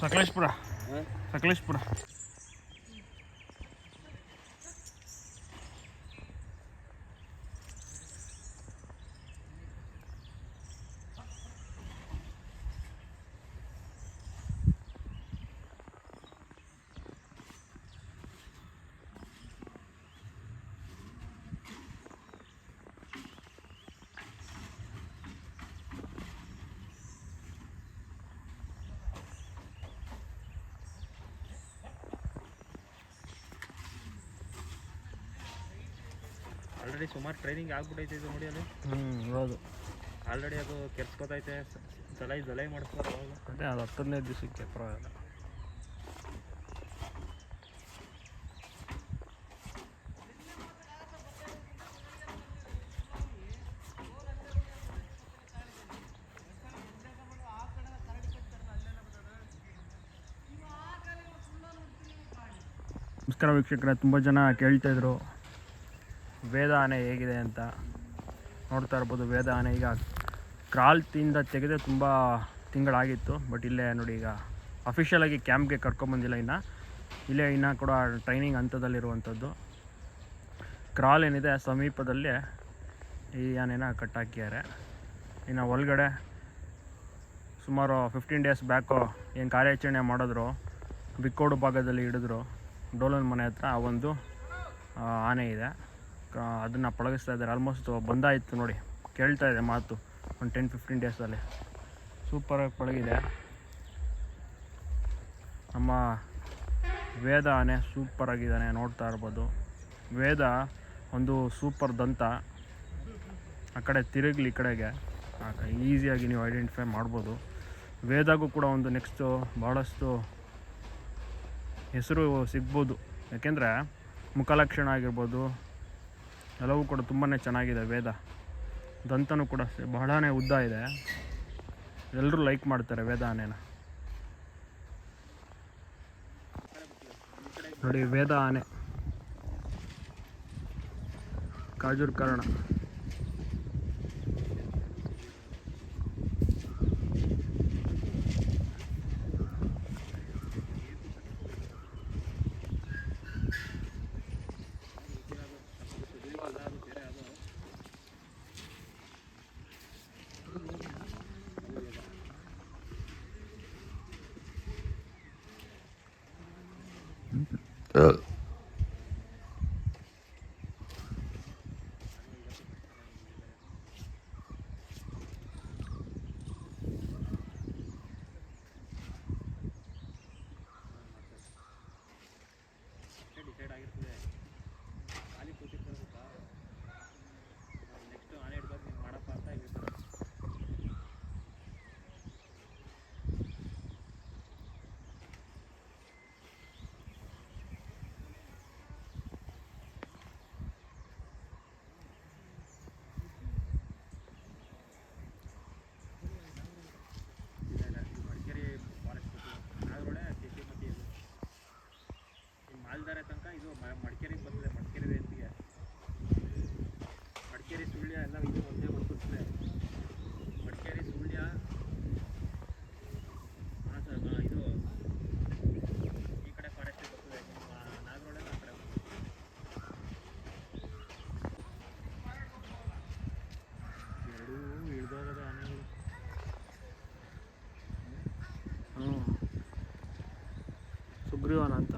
Sakleshpur. Sakleshpur. Already ಸುಮಾರು training ಆಗ್ಬಿಟ್ಟೈತೆ ಇದು ನೋಡಿ ಅಲ್ಲಿ. ಹೌದು, ಆಲ್ರೆಡಿ ಅದು ಕೆರ್ಸ್ಕೊತೈತೆ, ಜಲೈ ಮಾಡಿಸ್ತಾರೆ ಅವಾಗ. ಅದೇ ಅದು 15 ದಿವಸಕ್ಕೆ ಪರವಾಗಿಲ್ಲ. ನಮಸ್ಕಾರ ವೀಕ್ಷಕರೇ, ತುಂಬ ಜನ ಕೇಳ್ತಾಯಿದ್ರು ವೇದ ಆನೆ ಹೇಗಿದೆ ಅಂತ. ನೋಡ್ತಾ ಇರ್ಬೋದು, ವೇದ ಆನೆ ಈಗ ಕ್ರಾಲ್ತಿಂದ ತೆಗೆದು ತುಂಬ ತಿಂಗಳಾಗಿತ್ತು. ಬಟ್ ಇಲ್ಲೇ ನೋಡಿ, ಈಗ ಅಫಿಷಿಯಲಾಗಿ ಕ್ಯಾಂಪ್ಗೆ ಕರ್ಕೊಂಬಂದಿಲ್ಲ ಇಲ್ಲೇ ಇನ್ನೂ ಕೂಡ ಟ್ರೈನಿಂಗ್ ಹಂತದಲ್ಲಿರುವಂಥದ್ದು. ಕ್ರಾಲ್ ಏನಿದೆ ಸಮೀಪದಲ್ಲೇ ಈ ಆನೆನ ಕಟ್ಟಾಕಿದ್ದಾರೆ. ಇನ್ನು ಒಳಗಡೆ ಸುಮಾರು 15 ಡೇಸ್ ಬ್ಯಾಕು ಏನು ಕಾರ್ಯಾಚರಣೆ ಮಾಡಿದ್ರು, ಬಿಕ್ಕೋಡು ಭಾಗದಲ್ಲಿ ಹಿಡಿದ್ರು, ಡೋಲನ್ ಮನೆ ಹತ್ರ ಆ ಒಂದು ಆನೆ ಇದೆ. ಅದನ್ನು ಪಳಗಿಸ್ತಾ ಇದ್ದಾರೆ. ಆಲ್ಮೋಸ್ಟ್ ಬಂದಾಯಿತು ನೋಡಿ, ಕೇಳ್ತಾ ಇದೆ ಮಾತು. ಒಂದು 10-15 ಡೇಸಲ್ಲಿ ಸೂಪರಾಗಿ ಪಳಗಿದೆ. ನಮ್ಮ ವೇದ ಆನೆ ಸೂಪರಾಗಿದ್ದಾನೆ, ನೋಡ್ತಾ ಇರ್ಬೋದು. ವೇದ ಒಂದು ಸೂಪರ್ ದಂತ. ಆ ಕಡೆ ತಿರುಗಲಿ, ಈ ಕಡೆಗೆ ಈಸಿಯಾಗಿ ನೀವು ಐಡೆಂಟಿಫೈ ಮಾಡ್ಬೋದು. ವೇದಾಗೂ ಕೂಡ ಒಂದು ನೆಕ್ಸ್ಟು ಭಾಳಷ್ಟು ಹೆಸರು ಸಿಗ್ಬೋದು. ಯಾಕೆಂದರೆ ಮುಖಲಕ್ಷಣ ಆಗಿರ್ಬೋದು ಎಲ್ಲವೂ ಕೂಡ ತುಂಬಾ ಚೆನ್ನಾಗಿದೆ. ವೇದ ದಂತನೂ ಕೂಡ ಬಹಳನೇ ಉದ್ದ ಇದೆ. ಎಲ್ಲರೂ ಲೈಕ್ ಮಾಡ್ತಾರೆ ವೇದ ಆನೆನ. ನೋಡಿ, ವೇದ ಆನೆ ಕಾಜೂರ್ ಕಾರಣ. ಡಿಸೈಡ್ ಆಗಿರ್ತದೆ. ಖಾಲಿ ಕೂತಿರ್ತಾರಪ್ಪ, ನೆಕ್ಸ್ಟ್ ಆನೆ ಹಿಡ್ದಾಗ ನೀನು ಮಾಡಪ್ಪ ಅಂತ ಹೇಳ್ತಾರೆ. ಮಡಿಕೇರಿ ಫಾರೆಸ್ಟ್ ನಾಗರೋಡೆ ಕೆಸಿ ಮತ್ತು ಇದು ಮಾಲ್ದಾರೆ ತನಕ ಇದು ಮಡಿಕೇರಿಗೆ ಬರ್ತದೆ. ಮಡಿಕೇರಿ ರೇಂಜಿಗೆ ಮಡಿಕೇರಿ ಸುಳ್ಯ ಎಲ್ಲ ಇದು ಒಂದೇ ಬರ್ತದೆ. ಮಡಿಕೇರಿ ಸುಳ್ಯ ಇದು ಈ ಕಡೆ ಫಾರೆಸ್ಟ್ ಬರ್ತದೆ. ನಾಗರೋಡೆ ಆ ಕಡೆ ಎರಡೂ ಇಳ್ದೋಗದ ಆನೆಗಳು. ಸುಗ್ರೀವನ ಅಂತ